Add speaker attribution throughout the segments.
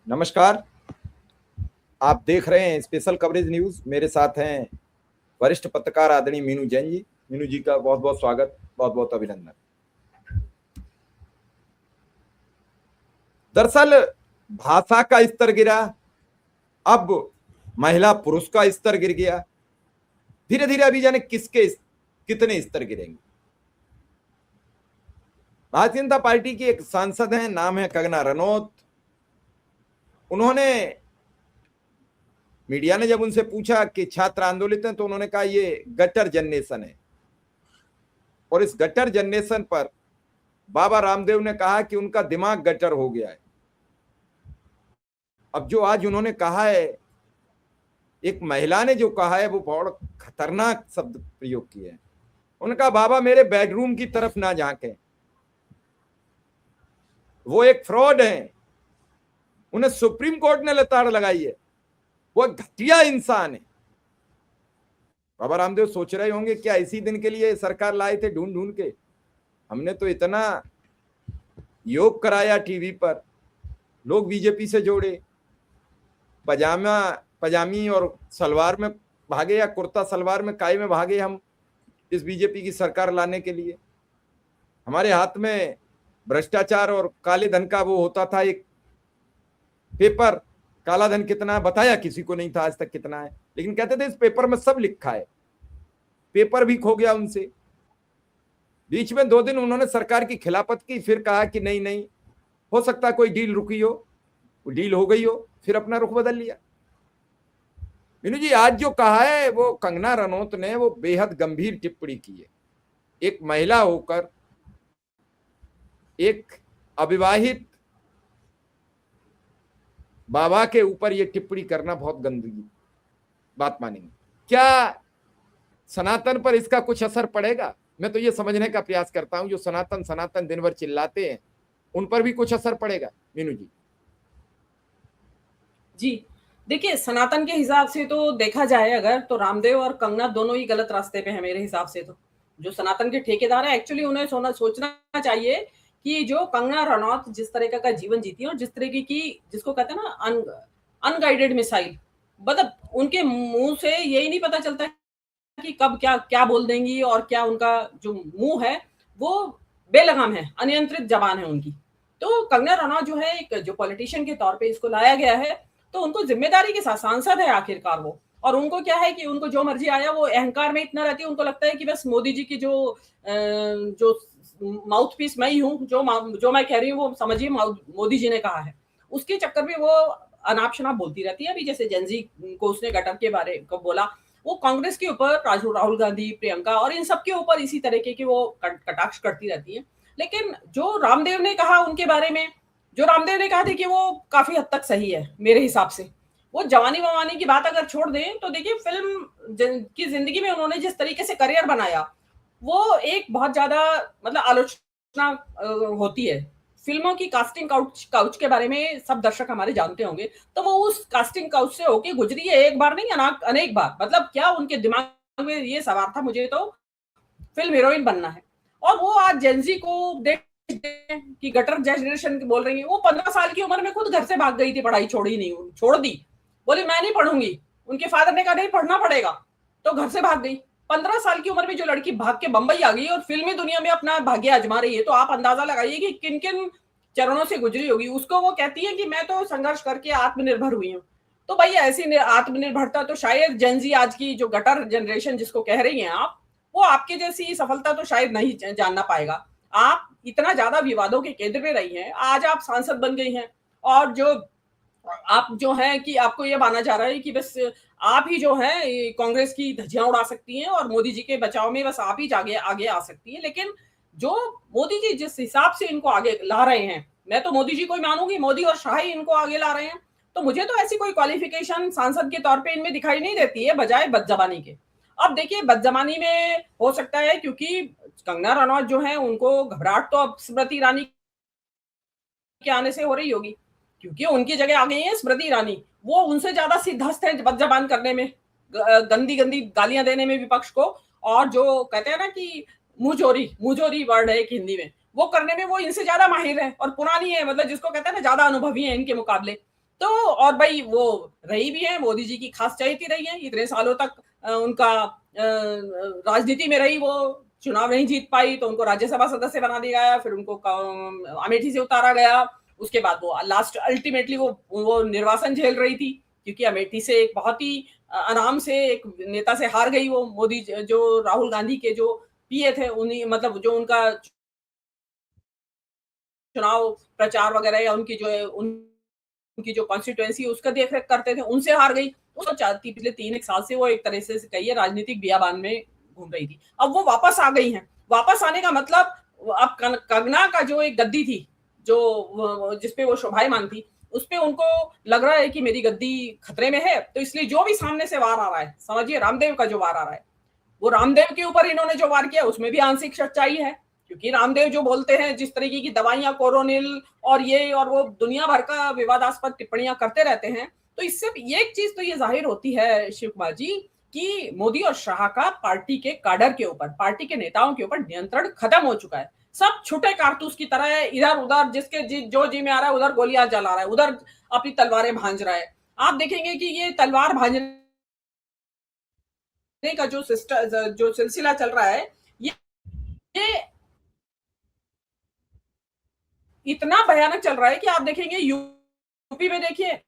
Speaker 1: नमस्कार। आप देख रहे हैं स्पेशल कवरेज न्यूज। मेरे साथ हैं वरिष्ठ पत्रकार आदरणीय मीनू जैन जी। मीनू जी का बहुत बहुत स्वागत, बहुत बहुत अभिनंदन। दरअसल भाषा का स्तर गिरा, अब महिला पुरुष का स्तर गिर गया। धीरे धीरे अभी जाने किसके कितने स्तर गिरेंगे। भारतीय जनता पार्टी की एक सांसद हैं, नाम है कंगना रनौत। उन्होंने, मीडिया ने जब उनसे पूछा कि छात्र आंदोलित हैं, तो उन्होंने कहा ये गटर जनरेशन है। और इस गटर जनरेशन पर बाबा रामदेव ने कहा कि उनका दिमाग गटर हो गया है। अब जो आज उन्होंने कहा है, एक महिला ने जो कहा है, वो बहुत खतरनाक शब्द प्रयोग किए हैं। उन्होंने कहा बाबा मेरे बेडरूम की तरफ ना झांके, वो एक फ्रॉड है। उन्हें सुप्रीम कोर्ट ने लताड़ लगाई है, वो घटिया इंसान है। बाबा रामदेव सोच रहे होंगे क्या इसी दिन के लिए सरकार लाए थे ढूंढ ढूंढ के। हमने तो इतना योग कराया टीवी पर, लोग बीजेपी से जोड़े, पजामी और सलवार में भागे या कुर्ता सलवार में काय में भागे हम इस बीजेपी की सरकार लाने के लिए। हमारे हाथ में भ्रष्टाचार और काले धन का वो होता था एक पेपर, काला धन कितना बताया किसी को नहीं था आज तक कितना है, लेकिन कहते थे इस पेपर में सब लिखा है। पेपर भी खो गया उनसे। बीच में 2 दिन उन्होंने सरकार की खिलाफत की, फिर कहा कि नहीं नहीं हो सकता कोई डील रुकी हो, वो डील हो गई हो, फिर अपना रुख बदल लिया। मीनू जी, आज जो कहा है वो कंगना रनौत ने, वो बेहद गंभीर टिप्पणी की है। एक महिला होकर एक अविवाहित बाबा के ऊपर ये टिप्पणी करना बहुत गंदगी बात मानेंगे क्या? सनातन पर इसका कुछ असर पड़ेगा? मैं तो ये समझने का प्रयास करता हूं, जो सनातन सनातन दिन भर चिल्लाते हैं, उन पर भी कुछ असर पड़ेगा? मीनू जी
Speaker 2: जी, देखिए सनातन के हिसाब से तो देखा जाए अगर, तो रामदेव और कंगना दोनों ही गलत रास्ते पे हैं मेरे हिसाब से तो। जो सनातन के ठेकेदार हैं एक्चुअली उन्हें सोचना चाहिए कि जो कंगना रनौत जिस तरीके का जीवन जीती है और जिस तरीके की जिसको कहते हैं ना अनगाइडेड मिसाइल, मतलब उनके मुँह से यही नहीं पता चलता कि कब क्या बोल देंगी और क्या उनका जो मुँह है वो बेलगाम है, अनियंत्रित ज़बान है उनकी। तो कंगना रनौत जो है एक जो पॉलिटिशियन के तौर पे इसको लाया गया है, तो उनको जिम्मेदारी के साथ, सांसद है आखिरकार वो, और उनको क्या है कि उनको जो मर्जी आया, वो अहंकार में इतना रहती है, उनको लगता है कि बस मोदी जी की जो माउथ पीस मैं ही हूँ, जो मैं कह रही हूँ वो समझिए मोदी जी ने कहा है। उसके चक्कर में वो अनाप शनाप बोलती रहती है। अभी जैसे जेनजी को उसने गटअप के बारे को बोला, वो कांग्रेस के ऊपर राहुल गांधी, प्रियंका और इन सबके ऊपर इसी तरीके की वो कटाक्ष करती रहती है। लेकिन जो रामदेव ने कहा उनके बारे में, जो रामदेव ने कहा देखिए वो काफी हद तक सही है मेरे हिसाब से। वो जवानी ववानी की बात अगर छोड़ दें तो देखिए फिल्म की जिंदगी में उन्होंने जिस तरीके से करियर बनाया, वो एक बहुत ज्यादा मतलब आलोचना होती है। फिल्मों की कास्टिंग काउच के बारे में सब दर्शक हमारे जानते होंगे, तो वो उस कास्टिंग काउच से होके गुजरी है, एक बार नहीं अनेक बार। मतलब क्या उनके दिमाग में ये सवार था, मुझे तो फिल्म हीरोइन बनना है। और वो आज जेंजी को देख कि गटर जनरेशन बोल रही है। वो 15 साल की उम्र में खुद घर से भाग गई थी, पढ़ाई छोड़ दी, बोली मैं नहीं पढ़ूंगी। उनके फादर ने कहा नहीं पढ़ना पड़ेगा, तो घर से भाग गई। 15 साल की उम्र में जो लड़की भाग के बंबई आ गई और फिल्मी दुनिया में अपना भाग्य आजमा रही है, तो आप अंदाजा लगाइए कि किन किन चरणों से गुजरी होगी। उसको वो कहती है कि मैं तो संघर्ष करके आत्मनिर्भर हुई हूँ। तो भाई ऐसी आत्मनिर्भरता तो शायद जेंजी आज की जो गटर जनरेशन जिसको कह रही हैं आप, वो आपके जैसी सफलता तो शायद नहीं जानना पाएगा। आप इतना ज्यादा विवादों के केंद्र में रही हैं, आज आप सांसद बन गई हैं, और जो आप जो है कि आपको ये माना जा रहा है कि बस आप ही जो है कांग्रेस की धज्जियां उड़ा सकती हैं और मोदी जी के बचाव में बस आप ही आगे आगे आ सकती हैं। लेकिन जो मोदी जी जिस हिसाब से इनको आगे ला रहे हैं, मैं तो मोदी जी को ही मानूंगी, मोदी और शाह ही इनको आगे ला रहे हैं। तो मुझे तो ऐसी कोई क्वालिफिकेशन सांसद के तौर पे इनमें दिखाई नहीं देती है, बजाय बदजबानी के। अब देखिए बदजबानी में हो सकता है क्योंकि कंगना रनौत जो है उनको घबराहट तो अब स्मृति ईरानी के आने से हो रही होगी, क्योंकि उनकी जगह आ गई है स्मृति ईरानी। वो उनसे ज्यादा सिद्धहस्त है बदजबान करने में, गंदी गंदी गालियां देने में विपक्ष को, और जो कहते हैं ना कि मुंहजोरी वर्ड है एक हिंदी में, वो करने में वो इनसे ज्यादा माहिर है और पुरानी है, मतलब जिसको कहते हैं ना ज्यादा अनुभवी है इनके मुकाबले। तो और भाई वो रही भी है, मोदी जी की खास चहेती रही है इतने सालों तक। उनका राजनीति में रही, वो चुनाव नहीं जीत पाई तो उनको राज्यसभा सदस्य बना दिया गया, फिर उनको अमेठी से उतारा गया। उसके बाद वो लास्ट अल्टीमेटली वो निर्वासन झेल रही थी, क्योंकि अमेठी से एक बहुत ही आराम से एक नेता से हार गई वो। मोदी जो राहुल गांधी के जो पीए थे, उन्हीं मतलब जो उनका चुनाव प्रचार वगैरह या उनकी जो है उनकी जो कॉन्स्टिट्यूएंसी उसका देख रेख करते थे, उनसे हार गई। तो चाहती पिछले 3 साल से वो एक तरह से कहिए राजनीतिक बियाबान में घूम रही थी। अब वो वापस आ गई हैं। वापस आने का मतलब अब कंगना का जो एक गद्दी थी, जो जिसपे वो शोभायमान थी, उस पे उनको लग रहा है कि मेरी गद्दी खतरे में है, तो इसलिए जो भी सामने से वार आ रहा है, समझिए रामदेव का जो वार आ रहा है, वो रामदेव के ऊपर इन्होंने जो वार किया उसमें भी आंशिक सच्चाई है। क्योंकि रामदेव जो बोलते हैं, जिस तरीके की दवाइयां कोरोनिल और ये और वो दुनिया भर का विवादास्पद टिप्पणियां करते रहते हैं, तो इससे ये एक चीज तो ये जाहिर होती है शिव कुमार जी कि मोदी और शाह का पार्टी के काडर के ऊपर, पार्टी के नेताओं के ऊपर नियंत्रण खत्म हो चुका है। सब छोटे कारतूस की तरह है, इधर उधर जिसके जो जी में आ रहा है उधर गोलियां जला रहा है, उधर अपनी तलवारें भांज रहा है। आप देखेंगे कि ये तलवार भांजने का जो सिलसिला चल रहा है, ये इतना भयानक चल रहा है कि आप देखेंगे यूपी में देखिए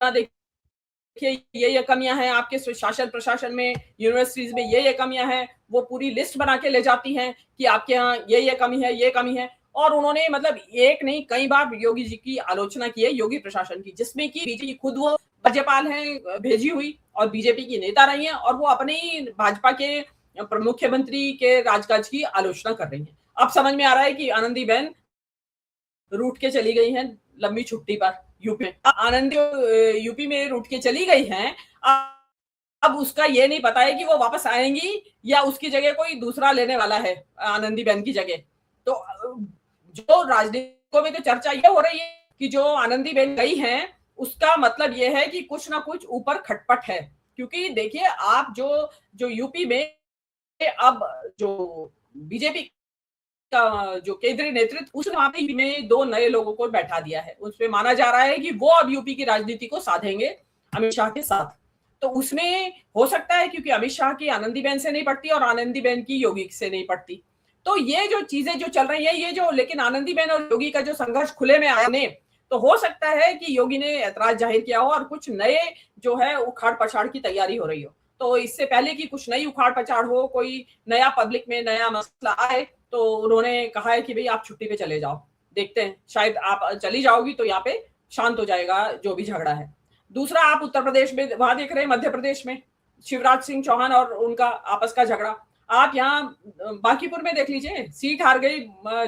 Speaker 2: देखिए ये कमियां हैं आपके शासन प्रशासन में, यूनिवर्सिटीज में ये कमियां हैं, वो पूरी लिस्ट बना के ले जाती हैं कि आपके यहाँ ये कमी है, ये कमी है। और उन्होंने मतलब एक नहीं कई बार योगी जी की आलोचना की है, योगी प्रशासन की, जिसमें कि बीजेपी खुद वो राज्यपाल हैं भेजी हुई और बीजेपी की नेता रही हैं, और वो अपने ही भाजपा के मुख्यमंत्री के राजकाज की आलोचना कर रही हैं। अब समझ में आ रहा है कि आनंदीबेन रूठ के चली गई हैं लंबी छुट्टी पर यूपी में। आनंदी यूपी में रूठ के चली गई हैं। अब उसका ये नहीं पता है कि वो वापस आएंगी या उसकी जगह कोई दूसरा लेने वाला है आनंदीबेन की जगह। तो जो राजनीतिकों में तो चर्चा ये हो रही है कि जो आनंदीबेन गई हैं उसका मतलब ये है कि कुछ ना कुछ ऊपर खटपट है। क्योंकि देखिए आप जो यूपी में अब जो बीजेपी का जो केंद्रीय नेतृत्व, उसने वहां पे में 2 नए लोगों को बैठा दिया है। उसमें माना जा रहा है कि वो अब यूपी की राजनीति को साधेंगे अमित शाह के साथ। तो उसमें हो सकता है क्योंकि अमित शाह की आनंदीबेन से नहीं पड़ती और आनंदीबेन की योगी से नहीं पड़ती। तो ये जो चीजें जो चल रही है, ये जो लेकिन आनंदीबेन और योगी का जो संघर्ष खुले में आने, तो हो सकता है कि योगी ने ऐतराज जाहिर किया हो और कुछ नए जो है उखाड़ पछाड़ की तैयारी हो रही हो। तो इससे पहले कि कुछ नई उखाड़ पछाड़ हो, कोई नया पब्लिक में नया मसला आए, तो उन्होंने कहा है कि भाई आप छुट्टी पे चले जाओ, देखते हैं शायद आप चली जाओगी तो यहाँ पे शांत हो जाएगा जो भी झगड़ा है। दूसरा आप उत्तर प्रदेश में वहां देख रहे हैं, मध्य प्रदेश में शिवराज सिंह चौहान और उनका आपस का झगड़ा। आप यहाँ बांकीपुर में देख लीजिए, सीट हार गई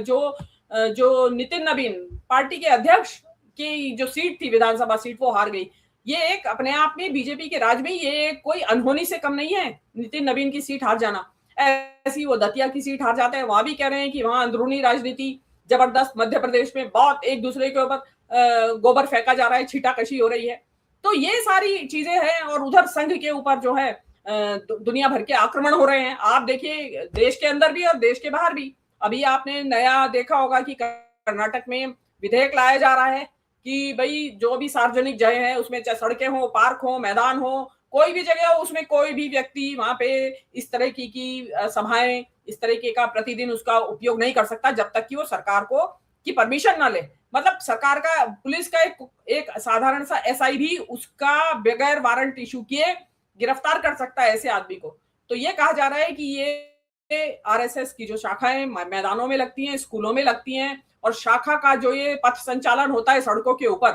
Speaker 2: जो नितिन नवीन पार्टी के अध्यक्ष की जो सीट थी, विधानसभा सीट, वो हार गई। ये एक अपने आप में बीजेपी के राज में ये कोई अनहोनी से कम नहीं है, नितिन नवीन की सीट हार जाना। ऐसी वो दतिया की सीट हार जाते हैं, वहां भी कह रहे हैं कि वहां अंदरूनी राजनीति जबरदस्त, मध्य प्रदेश में बहुत एक दूसरे के ऊपर गोबर फेंका जा रहा है, छीटाकशी हो रही है। तो ये सारी चीजें हैं। और उधर संघ के ऊपर जो है दुनिया भर के आक्रमण हो रहे हैं। आप देखिए देश के अंदर भी और देश के बाहर भी। अभी आपने नया देखा होगा कि कर्नाटक में विधेयक लाया जा रहा है कि भाई जो भी सार्वजनिक जगह है उसमें चाहे सड़कें हो, पार्क हो, मैदान हो, कोई भी जगह हो, उसमें कोई भी व्यक्ति वहां पे इस तरह की सभाएं, इस तरीके का प्रतिदिन उसका उपयोग नहीं कर सकता जब तक कि वो सरकार को की परमिशन ना ले। मतलब सरकार का, पुलिस का एक साधारण सा एसआई भी उसका बगैर वारंट इशू किए गिरफ्तार कर सकता है ऐसे आदमी को। तो ये कहा जा रहा है कि ये आरएसएस की जो शाखाएं मैदानों में लगती हैं, स्कूलों में लगती हैं, और शाखा का जो ये पथ संचालन होता है सड़कों के ऊपर,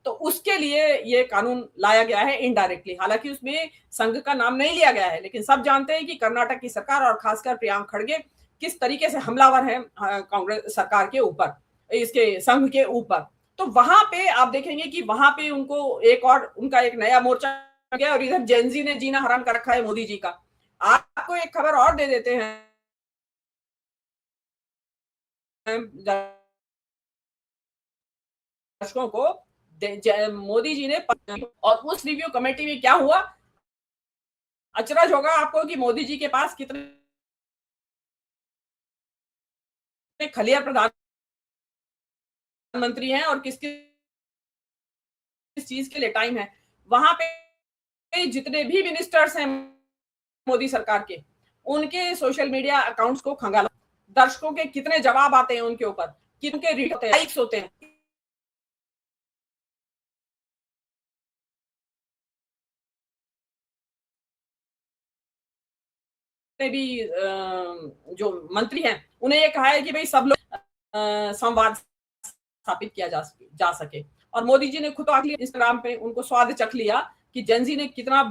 Speaker 2: तो उसके लिए ये कानून लाया गया है इनडायरेक्टली। हालांकि उसमें संघ का नाम नहीं लिया गया है, लेकिन सब जानते हैं कि कर्नाटक की सरकार और खासकर प्रियांक खड़गे किस तरीके से हमलावर है कांग्रेस सरकार के ऊपर, इसके संघ के ऊपर। तो वहां पे आप देखेंगे कि वहां पे उनको एक और उनका एक नया मोर्चा गया, और इधर जेनजी ने जीना हराम कर रखा है मोदी जी का। आपको एक खबर और दे देते हैं दर्शकों को, मोदी जी ने, और उस रिव्यू कमेटी में क्या हुआ, अचरज होगा आपको कि मोदी जी के पास कितने खलिया प्रधान प्रधानमंत्री हैं और किस चीज के लिए टाइम है, वहां पे जितने भी मिनिस्टर्स हैं मोदी सरकार के, उनके सोशल मीडिया अकाउंट्स को खंगाला। दर्शकों के कितने जवाब आते हैं उनके ऊपर, किनके रीट होते हैं, लाइक्स होते हैं, भी जो मंत्री हैं उन्हें ये कहा है कि भाई सब लोग संवाद स्थापित किया जा सके। और मोदी जी ने खुद आखिर इंस्टाग्राम पे उनको स्वाद चख लिया कि जेनजी ने कितना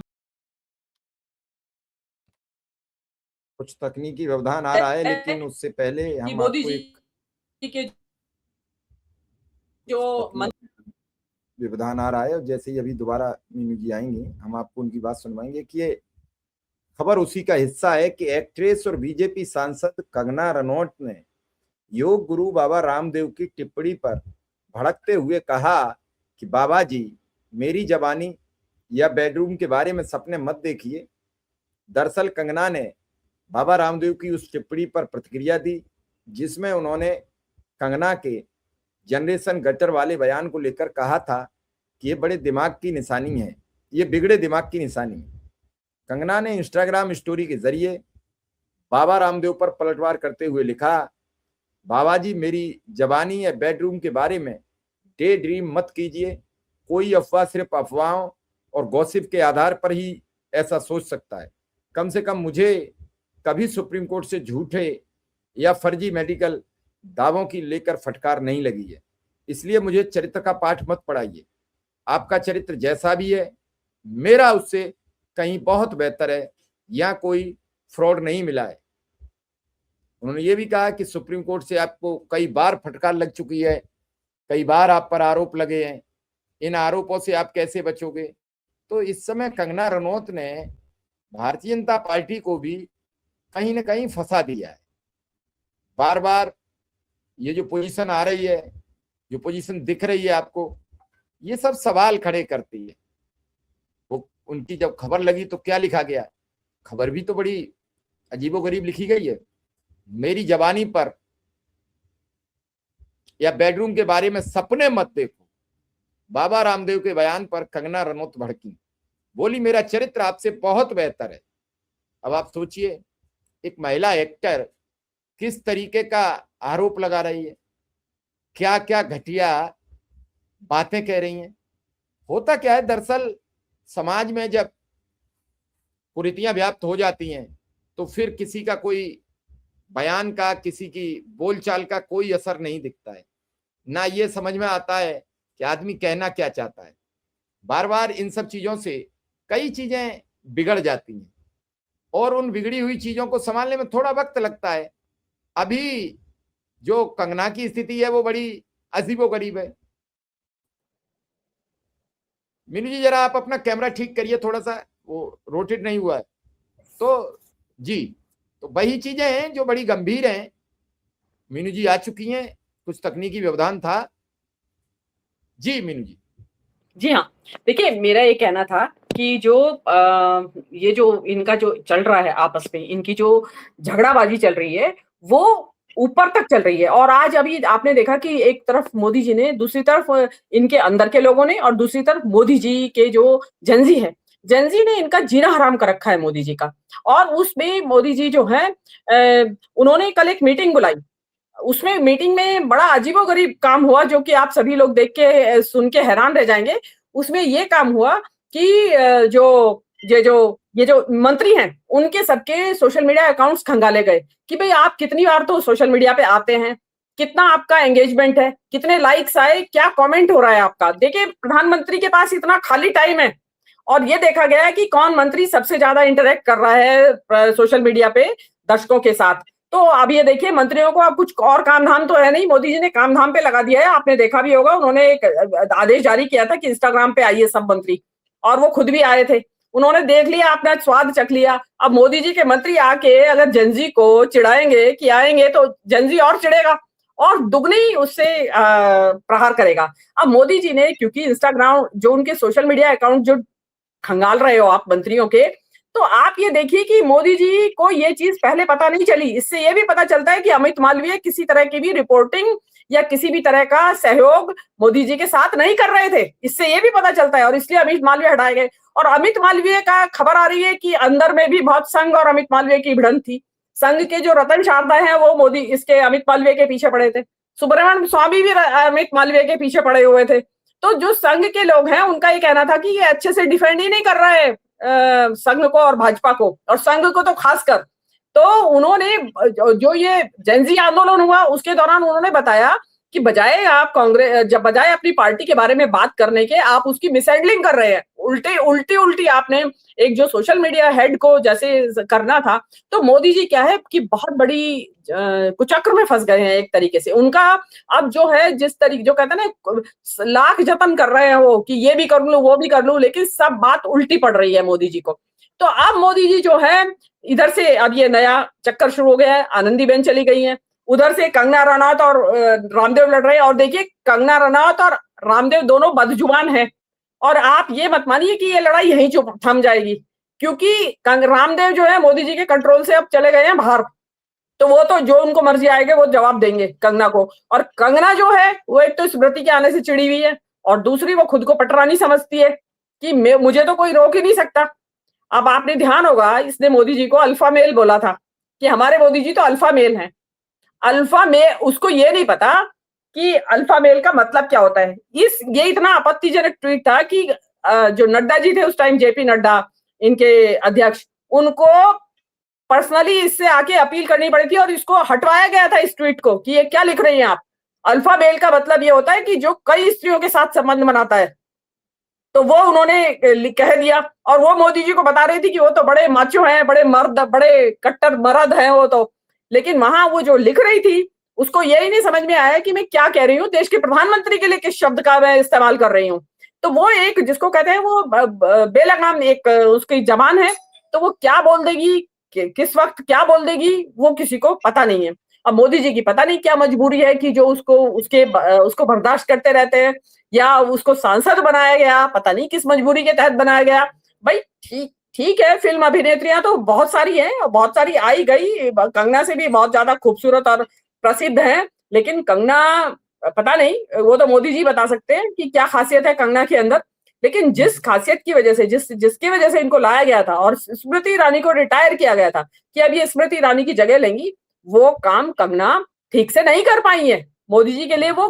Speaker 1: कुछ तकनीकी व्यवधान आ रहा है, लेकिन उससे पहले हम
Speaker 2: मोदी
Speaker 1: आपको
Speaker 2: जी के जो
Speaker 1: व्यवधान आ रहा है, और जैसे ही अभी दोबारा मीनू जी आएंगे हम आपको उनकी बात सुनवाएंगे कि ये खबर उसी का हिस्सा है कि एक्ट्रेस और बीजेपी सांसद कंगना रनौत ने योग गुरु बाबा रामदेव की टिप्पणी पर भड़कते हुए कहा कि बाबा जी मेरी जवानी या बेडरूम के बारे में सपने मत देखिए। दरअसल कंगना ने बाबा रामदेव की उस टिप्पणी पर प्रतिक्रिया दी जिसमें उन्होंने कंगना के जनरेशन गटर वाले बयान को लेकर कहा था कि ये बड़े दिमाग की निशानी है, ये बिगड़े दिमाग की निशानी है। कंगना ने इंस्टाग्राम स्टोरी के जरिए बाबा रामदेव पर पलटवार करते हुए लिखा, बाबा जी मेरी जवानी या बेडरूम के बारे में डे ड्रीम मत कीजिए। कोई अफवाह सिर्फ अफवाहों और गॉसिप के आधार पर ही ऐसा सोच सकता है। कम से कम मुझे कभी सुप्रीम कोर्ट से झूठे या फर्जी मेडिकल दावों की लेकर फटकार नहीं लगी है, इसलिए मुझे चरित्र का पाठ मत पढ़ाइए। आपका चरित्र जैसा भी है मेरा उससे कहीं बहुत बेहतर है, यहाँ कोई फ्रॉड नहीं मिला है। उन्होंने ये भी कहा कि सुप्रीम कोर्ट से आपको कई बार फटकार लग चुकी है, कई बार आप पर आरोप लगे हैं, इन आरोपों से आप कैसे बचोगे। तो इस समय कंगना रनौत ने भारतीय जनता पार्टी को भी कहीं ना कहीं फंसा दिया है। बार बार ये जो पोजीशन आ रही है, जो पोजीशन दिख रही है आपको, ये सब सवाल खड़े करती है। वो उनकी जब खबर लगी तो क्या लिखा गया, खबर भी तो बड़ी अजीबोगरीब लिखी गई है। मेरी जवानी पर या बेडरूम के बारे में सपने मत देखो। बाबा रामदेव के बयान पर कंगना रनौत भड़की, बोली मेरा चरित्र आपसे बहुत बेहतर है। अब आप सोचिए एक महिला एक्टर किस तरीके का आरोप लगा रही है, क्या क्या घटिया बातें कह रही हैं। होता क्या है, दरअसल समाज में जब कुरीतियां व्याप्त हो जाती हैं तो फिर किसी का कोई बयान का, किसी की बोलचाल का कोई असर नहीं दिखता है, ना ये समझ में आता है कि आदमी कहना क्या चाहता है। बार बार इन सब चीजों से कई चीजें बिगड़ जाती हैं और उन बिगड़ी हुई चीजों को संभालने में थोड़ा वक्त लगता है। अभी जो कंगना की स्थिति है वो बड़ी अजीबोगरीब है। मीनू जी जरा आप अपना कैमरा ठीक करिए, थोड़ा सा वो रोटेट नहीं हुआ है तो जी। तो वही चीजें हैं जो बड़ी गंभीर हैं। मीनू जी आ चुकी हैं, कुछ तकनीकी व्यवधान था। जी मीनू जी।
Speaker 2: जी हाँ, देखिए मेरा ये कहना था कि जो ये जो इनका जो चल रहा है आपस में, इनकी जो झगड़ाबाजी चल रही है वो ऊपर तक चल रही है। और आज अभी आपने देखा कि एक तरफ मोदी जी ने, दूसरी तरफ इनके अंदर के लोगों ने, और दूसरी तरफ मोदी जी के जो जेनजी है, जेनजी ने इनका जीना हराम कर रखा है मोदी जी का। और उसमें मोदी जी जो है उन्होंने कल एक मीटिंग बुलाई, उसमें मीटिंग में बड़ा अजीबोगरीब काम हुआ जो कि आप सभी लोग देख के सुन के हैरान रह जाएंगे। उसमें ये काम हुआ कि ये जो मंत्री हैं उनके सबके सोशल मीडिया अकाउंट्स खंगाले गए कि भाई आप कितनी बार तो सोशल मीडिया पे आते हैं, कितना आपका एंगेजमेंट है, कितने लाइक्स आए, क्या कमेंट हो रहा है आपका। देखिए प्रधानमंत्री के पास इतना खाली टाइम है और ये देखा गया है कि कौन मंत्री सबसे ज्यादा इंटरेक्ट कर रहा है सोशल मीडिया पे दर्शकों के साथ। तो अब ये देखिए मंत्रियों को अब कुछ और काम धाम तो है नहीं, मोदी जी ने काम धाम पे लगा दिया है। आपने देखा भी होगा, उन्होंने एक आदेश जारी किया था कि इंस्टाग्राम पे आइए सब मंत्री, और वो खुद भी आए थे। उन्होंने देख लिया, अपना स्वाद चख लिया। अब मोदी जी के मंत्री आके अगर जनजी को चिढ़ाएंगे कि आएंगे तो जनजी और चिढ़ेगा और दुगनी उससे प्रहार करेगा। अब मोदी जी ने, क्योंकि इंस्टाग्राम जो उनके सोशल मीडिया अकाउंट जो खंगाल रहे हो आप मंत्रियों के, तो आप ये देखिए कि मोदी जी को ये चीज पहले पता नहीं चली। इससे ये भी पता चलता है कि अमित मालवीय किसी तरह की भी रिपोर्टिंग या किसी भी तरह का सहयोग मोदी जी के साथ नहीं कर रहे थे। इससे ये भी पता चलता है, और इसलिए अमित मालवीय हटाए गए। और अमित मालवीय का खबर आ रही है कि अंदर में भी बहुत संघ और अमित मालवीय की भिड़ंत थी। संघ के जो रतन शारदा हैं वो मोदी इसके अमित मालवीय के पीछे पड़े थे। सुब्रमण्यम स्वामी भी अमित मालवीय के पीछे पड़े हुए थे। तो जो संघ के लोग हैं उनका ये कहना था कि ये अच्छे से डिफेंड ही नहीं कर रहा है संघ को और भाजपा को, और संघ को तो खासकर। तो उन्होंने जो ये जेनजी आंदोलन हुआ उसके दौरान उन्होंने बताया कि बजाय आप कांग्रेस जब बजाय अपनी पार्टी के बारे में बात करने के आप उसकी मिसहैंडलिंग कर रहे हैं, उल्टी आपने एक जो सोशल मीडिया हेड को जैसे करना था। तो मोदी जी क्या है कि बहुत बड़ी कुचक्र में फंस गए हैं एक तरीके से। उनका अब जो है जिस तरीके जो कहते हैं ना लाख जतन कर रहे हैं वो कि ये भी कर लूं वो भी कर लूं, लेकिन सब बात उल्टी पड़ रही है मोदी जी को। तो अब मोदी जी जो है इधर से अब ये नया चक्कर शुरू हो गया है, आनंदीबेन चली गई है, उधर से कंगना रनौत और रामदेव लड़ रहे हैं। और देखिए कंगना रनौत और रामदेव दोनों बदजुबान हैं, और आप ये मत मानिए कि ये लड़ाई यहीं चुप थम जाएगी, क्योंकि रामदेव जो है मोदी जी के कंट्रोल से अब चले गए हैं बाहर। तो वो तो जो उनको मर्जी आएगा वो जवाब देंगे कंगना को। और कंगना जो है वो एक तो स्मृति के आने से चिड़ी हुई है, और दूसरी वो खुद को पटरानी समझती है कि मुझे तो कोई रोक ही नहीं सकता। अब आपने ध्यान होगा इसने मोदी जी को अल्फा मेल बोला था कि हमारे मोदी जी तो अल्फा मेल हैं। अल्फा मेल, उसको ये नहीं पता कि अल्फा मेल का मतलब क्या होता है। ये इतना आपत्तिजनक ट्वीट था कि जो नड्डा जी थे उस टाइम, जेपी नड्डा इनके अध्यक्ष, उनको पर्सनली इससे आके अपील करनी पड़ी थी और इसको हटवाया गया था इस ट्वीट को कि ये क्या लिख रही हैं आप। अल्फा मेल का मतलब ये होता है कि जो कई स्त्रियों के साथ संबंध बनाता है। तो वो उन्होंने कह दिया, और वो मोदी जी को बता रही थी कि वो तो बड़े माचो हैं, बड़े मर्द, बड़े कट्टर मर्द हैं वो तो। लेकिन वहां वो जो लिख रही थी उसको यही नहीं समझ में आया कि मैं क्या कह रही हूँ, देश के प्रधानमंत्री के लिए किस शब्द का मैं इस्तेमाल कर रही हूँ। तो वो एक जिसको कहते हैं वो बेलगाम एक उसकी जबान है, तो वो क्या बोल देगी, किस वक्त क्या बोल देगी, वो किसी को पता नहीं है। अब मोदी जी की पता नहीं क्या मजबूरी है कि जो उसको बर्दाश्त करते रहते हैं, या उसको सांसद बनाया गया, पता नहीं किस मजबूरी के तहत बनाया गया। भाई ठीक है, फिल्म अभिनेत्रियां तो बहुत सारी हैं, बहुत सारी आई गई, कंगना से भी बहुत ज्यादा खूबसूरत और प्रसिद्ध हैं, लेकिन कंगना पता नहीं, वो तो मोदी जी बता सकते हैं कि क्या खासियत है कंगना के अंदर। लेकिन जिस खासियत की वजह से जिसकी वजह से इनको लाया गया था और स्मृति ईरानी को रिटायर किया गया था कि अब ये स्मृति ईरानी की जगह लेंगी, वो काम कंगना ठीक से नहीं कर पाई है, मोदी जी के लिए वो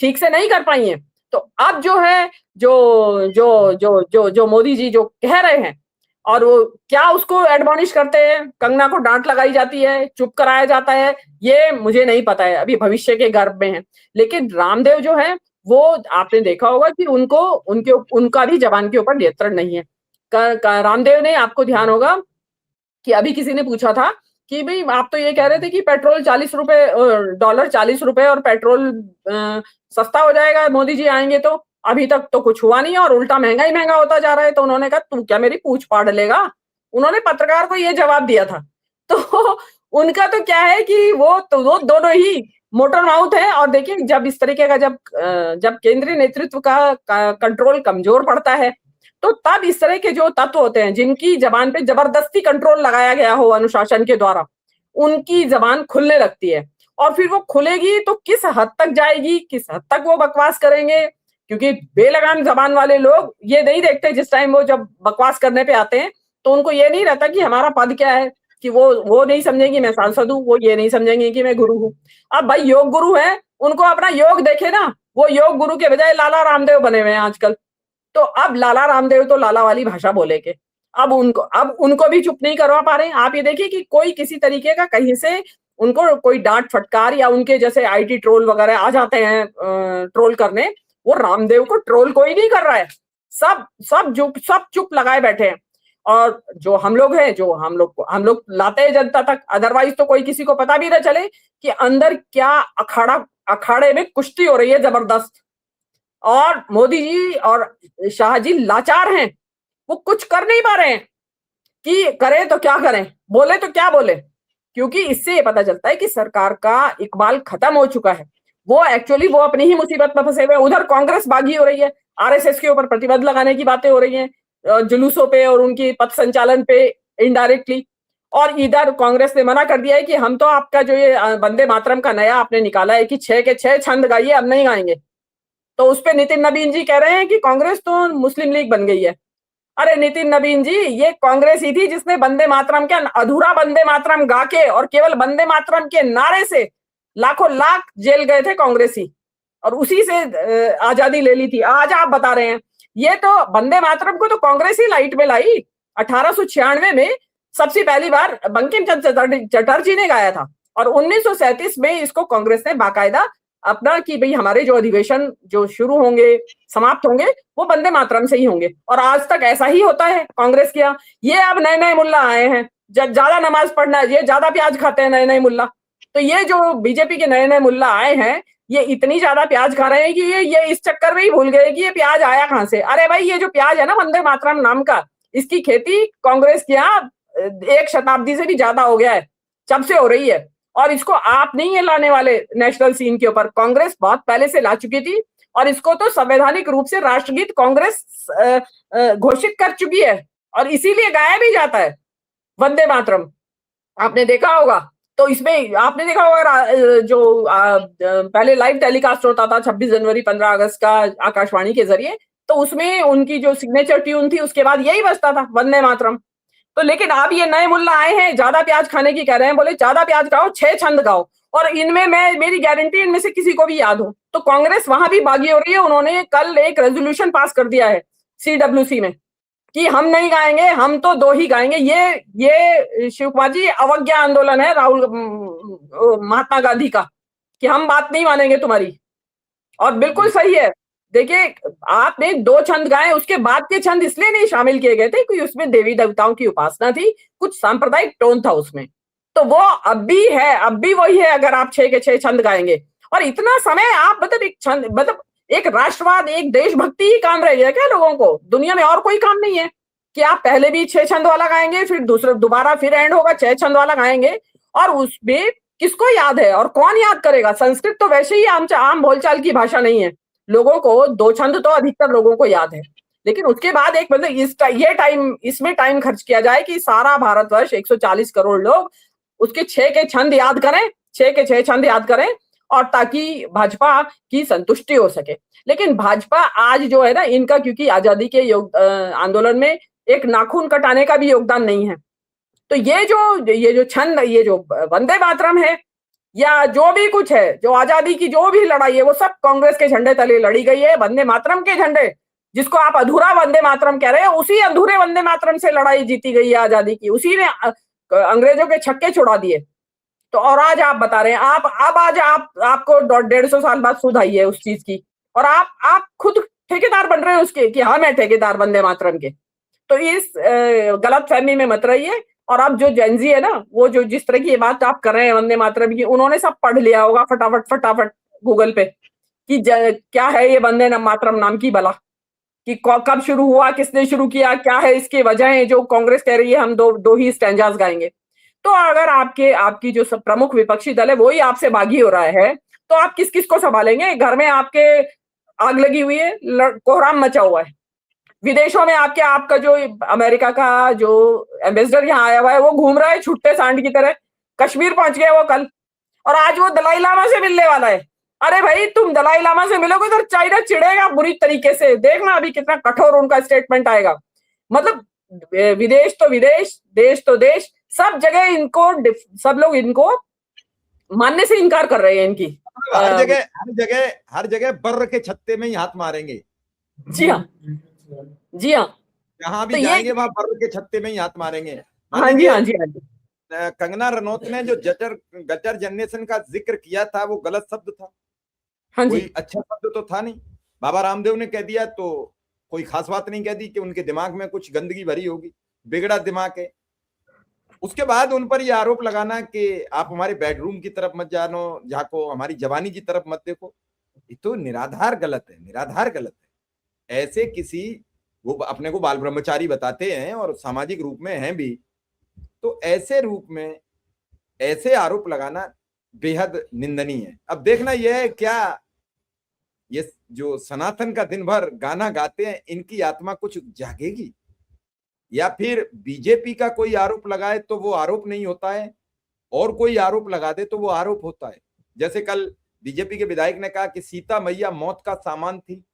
Speaker 2: ठीक से नहीं कर पाई है। तो अब जो है जो मोदी जी जो कह रहे हैं, और वो क्या उसको एडमॉनिश करते हैं, कंगना को डांट लगाई जाती है, चुप कराया जाता है, ये मुझे नहीं पता है, अभी भविष्य के गर्भ में है। लेकिन रामदेव जो है वो आपने देखा होगा कि उनका भी जबान के ऊपर नियंत्रण नहीं है। रामदेव ने, आपको ध्यान होगा कि अभी किसी ने पूछा था कि भाई आप तो ये कह रहे थे कि पेट्रोल $40 $40 और पेट्रोल सस्ता हो जाएगा मोदी जी आएंगे, तो अभी तक तो कुछ हुआ नहीं और उल्टा महंगा ही महंगा होता जा रहा है। तो उन्होंने कहा तू क्या मेरी पूछ पाड़ लेगा, उन्होंने पत्रकार को ये जवाब दिया था। तो उनका तो क्या है कि वो दोनों ही मोटर माउथ है। और देखिए जब इस तरीके का जब केंद्रीय नेतृत्व का कंट्रोल कमजोर पड़ता है, तो तब इस तरह के जो तत्व होते हैं जिनकी जबान पे जबरदस्ती कंट्रोल लगाया गया हो अनुशासन के द्वारा, उनकी जबान खुलने लगती है। और फिर वो खुलेगी तो किस हद तक जाएगी, किस हद तक वो बकवास करेंगे, क्योंकि बेलगाम जबान वाले लोग ये नहीं देखते, जिस टाइम वो जब बकवास करने पे आते हैं तो उनको ये नहीं रहता कि हमारा पद क्या है, कि वो नहीं समझेंगे मैं सांसद हूँ, वो ये नहीं समझेंगे कि मैं गुरु हूँ। अब भाई योग गुरु है, उनको अपना योग देखे ना, वो योग गुरु के बजाय लाला रामदेव बने हुए हैं आजकल। तो अब लाला रामदेव तो लाला वाली भाषा बोलेंगे, अब उनको भी चुप नहीं करवा पा रहे हैं। आप ये देखिए कि कोई किसी तरीके का कहीं से उनको कोई डांट फटकार, या उनके जैसे आईटी ट्रोल वगैरह आ जाते हैं ट्रोल करने, वो रामदेव को ट्रोल कोई नहीं कर रहा है, सब चुप लगाए बैठे हैं। और जो हम लोग हैं, जो हम लोग लाते हैं जनता तक, अदरवाइज तो कोई किसी को पता भी ना चले कि अंदर क्या अखाड़े में कुश्ती हो रही है जबरदस्त। और मोदी जी और शाह जी लाचार हैं, वो कुछ कर नहीं पा रहे हैं कि करें तो क्या करें, बोले तो क्या बोले, क्योंकि इससे ये पता चलता है कि सरकार का इकबाल खत्म हो चुका है। वो एक्चुअली वो अपनी ही मुसीबत में फंसे हुए। उधर कांग्रेस बागी हो रही है, आरएसएस के ऊपर प्रतिबंध लगाने की बातें हो रही हैं, जुलूसों पे और उनकी पथ संचालन पे इनडायरेक्टली। और इधर कांग्रेस ने मना कर दिया है कि हम तो आपका जो ये वंदे मातरम का नया आपने निकाला है कि 6 के 6 छंद गाइए, अब नहीं गाएंगे। तो उस पे नितिन नवीन जी कह रहे हैं कि कांग्रेस तो मुस्लिम लीग बन गई है। अरे नितिन नवीन जी, ये कांग्रेस ही थी जिसने वंदे मातरम के अधूरा वंदे मातरम गा के और केवल वंदे मातरम के नारे से लाखों लाख जेल गए थे कांग्रेसी, और उसी से आजादी ले ली थी। आज आप बता रहे हैं ये तो वंदे मातरम को तो कांग्रेस ही लाइट में लाई। 1896 में सबसे पहली बार बंकिम चंद्र चटर्जी ने गाया था, और 1937 में इसको कांग्रेस ने बाकायदा अपना कि भाई हमारे जो अधिवेशन जो शुरू होंगे, समाप्त होंगे, वो वंदे मातरम से ही होंगे। और आज तक ऐसा ही होता है कांग्रेस के यहाँ। ये अब नए नए मुल्ला आए हैं, ज्यादा नमाज पढ़ना है, ये ज्यादा प्याज खाते हैं नए नए मुल्ला। तो ये जो बीजेपी के नए नए मुल्ला आए हैं, ये इतनी ज्यादा प्याज खा रहे हैं कि ये इस चक्कर में ही भूल गए कि ये प्याज आया कहां से। अरे भाई, ये जो प्याज है ना वंदे मातरम नाम का, इसकी खेती कांग्रेस के यहाँ 1 शताब्दी से भी ज्यादा हो गया है, जब से हो रही है। और इसको आप नहीं है लाने वाले नेशनल सीन के ऊपर, कांग्रेस बहुत पहले से ला चुकी थी, और इसको तो संवैधानिक रूप से राष्ट्रगीत कांग्रेस घोषित कर चुकी है, और इसीलिए गाया भी जाता है वंदे मातरम। आपने देखा होगा। तो इसमें आपने देखा होगा जो पहले लाइव टेलीकास्ट होता था 26 जनवरी 15 अगस्त का आकाशवाणी के जरिए, तो उसमें उनकी जो सिग्नेचर ट्यून थी उसके बाद यही बजता था वंदे मातरम। तो लेकिन अब ये नए मुल्ला आए हैं, ज्यादा प्याज खाने की कह रहे हैं, बोले ज्यादा प्याज खाओ, 6 छंद गाओ, और इनमें मेरी गारंटी इनमें से किसी को भी याद हो। तो कांग्रेस वहां भी बागी हो रही है। उन्होंने कल एक रेजोल्यूशन पास कर दिया है CWC में कि हम नहीं गाएंगे, हम तो 2 ही गाएंगे। ये शिव कुमार जी अवज्ञा आंदोलन है राहुल महात्मा गांधी का, कि हम बात नहीं मानेंगे तुम्हारी। और बिल्कुल सही है। देखिए, आपने 2 छंद गाए, उसके बाद के छंद इसलिए नहीं शामिल किए गए थे क्योंकि उसमें देवी देवताओं की उपासना थी, कुछ सांप्रदायिक टोन था उसमें। तो वो अब भी है, अब भी वही है अगर आप 6 के 6 छंद गाएंगे। और इतना समय आप मतलब एक छंद, मतलब एक राष्ट्रवाद, एक देशभक्ति ही काम रह गया क्या लोगों को? दुनिया में और कोई काम नहीं है कि आप पहले भी 6 छंद वाला गाएंगे, फिर दोबारा फिर एंड होगा 6 छंद वाला गाएंगे, और उसमें किसको याद है और कौन याद करेगा? संस्कृत तो वैसे ही आम बोलचाल की भाषा नहीं है, लोगों को 2 छंद तो अधिकतर लोगों को याद है। लेकिन उसके बाद एक मतलब इसमें टाइम खर्च किया जाए कि सारा भारतवर्ष 140 करोड़ लोग उसके 6 के छंद याद करें, 6 के 6 छंद याद करें, और ताकि भाजपा की संतुष्टि हो सके। लेकिन भाजपा आज जो है ना, इनका क्योंकि आजादी के आंदोलन में एक नाखून कटाने का भी योगदान नहीं है। तो ये जो छंद, ये जो वंदे मातरम है, या जो भी कुछ है, जो आजादी की जो भी लड़ाई है, वो सब कांग्रेस के झंडे तले लड़ी गई है। वंदे मातरम के झंडे, जिसको आप अधूरा वंदे मातरम कह रहे हैं, उसी अधूरे वंदे मातरम से लड़ाई जीती गई है आजादी की, उसी ने अंग्रेजों के छक्के छुड़ा दिए। तो और आज आप बता रहे हैं, आज आपको 150 साल बाद सुध आई है उस चीज की, और आप खुद ठेकेदार बन रहे हो उसके कि हाँ मैं ठेकेदार वंदे मातरम के। तो इस गलत फहमी में मत रहिए। और अब जो जेनजी है ना, वो जो जिस तरह की ये बात आप कर रहे हैं वंदे मातरम की, उन्होंने सब पढ़ लिया होगा फटाफट गूगल पे कि क्या है ये वंदे मातरम नाम की बला, कि कब शुरू हुआ, किसने शुरू किया, क्या है इसकी वजह, जो कांग्रेस कह रही है हम दो ही स्टैंजास गाएंगे। तो अगर आपकी जो सब प्रमुख विपक्षी दल है वही आपसे बागी हो रहा है, तो आप किस किस को संभालेंगे? घर में आपके आग लगी हुई है, कोहराम मचा हुआ है। विदेशों में आपका जो अमेरिका का जो एम्बेसडर यहाँ आया हुआ है, वो घूम रहा है छुट्टे सांड की तरह। कश्मीर पहुंच गया वो कल, और आज वो दलाई लामा से मिलने वाला है। अरे भाई, तुम दलाई लामा से मिलोगे तो चाइना चिढ़ेगा बुरी तरीके से। देखना अभी कितना कठोर उनका स्टेटमेंट आएगा। मतलब विदेश तो विदेश, देश तो देश, सब जगह इनको, सब लोग इनको मानने से इनकार कर रहे हैं। इनकी
Speaker 1: हर जगह बर्र के छत्ते में ही हाथ मारेंगे।
Speaker 2: जी हाँ, जी हाँ,
Speaker 1: जहां भी जाएंगे वहां बर्र के छत्ते में ही हाथ मारेंगे।
Speaker 2: हाँ जी, हाँ जी, हाँ जी।
Speaker 1: कंगना रनौत ने जो गटर जनरेशन का जिक्र किया था, वो गलत शब्द था।
Speaker 2: हाँ जी,
Speaker 1: कोई अच्छा शब्द तो था नहीं। बाबा रामदेव ने कह दिया तो कोई खास बात नहीं कह दी कि उनके दिमाग में कुछ गंदगी भरी होगी, बिगड़ा दिमाग है। उसके बाद उन पर यह आरोप लगाना कि आप हमारे बेडरूम की तरफ मत जानो, झाको, हमारी जवानी की तरफ मत देखो, ये तो निराधार गलत है, निराधार गलत है। ऐसे किसी, वो अपने को बाल ब्रह्मचारी बताते हैं और सामाजिक रूप में हैं भी, तो ऐसे रूप में ऐसे आरोप लगाना बेहद निंदनीय है। अब देखना यह है, क्या ये जो सनातन का दिन भर गाना गाते हैं, इनकी आत्मा कुछ जागेगी? या फिर बीजेपी का कोई आरोप लगाए तो वो आरोप नहीं होता है, और कोई आरोप लगा दे तो वो आरोप होता है। जैसे कल बीजेपी के विधायक ने कहा कि सीता मैया मौत का सामान थी,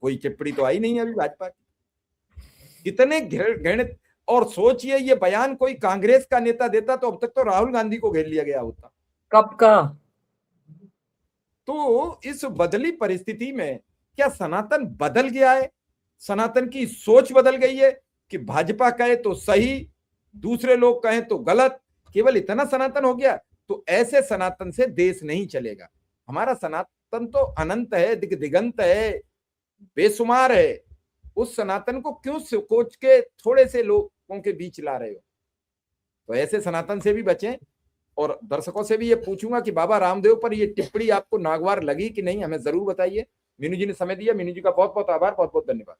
Speaker 1: कोई टिप्पणी तो आई नहीं है अभी भाजपा की। कितने घृणित, और सोचिए ये बयान कोई कांग्रेस का नेता देता तो अब तक तो राहुल गांधी को घेर लिया गया होता।
Speaker 3: कब का?
Speaker 1: तो इस बदली परिस्थिति में क्या सनातन बदल गया है? सनातन की सोच बदल गई है कि भाजपा कहे तो सही, दूसरे लोग कहें तो गलत, केवल इतना सनातन हो गया? तो ऐसे सनातन से देश नहीं चलेगा। हमारा सनातन तो अनंत है, दिगंत है, बेशुमार है। उस सनातन को क्यों सोच के थोड़े से लोगों के बीच ला रहे हो? तो ऐसे सनातन से भी बचें। और दर्शकों से भी ये पूछूंगा कि बाबा रामदेव पर ये टिप्पणी आपको नागवार लगी कि नहीं, हमें जरूर बताइए। मीनू जी ने समय दिया, मीनू जी का बहुत बहुत आभार, बहुत बहुत धन्यवाद।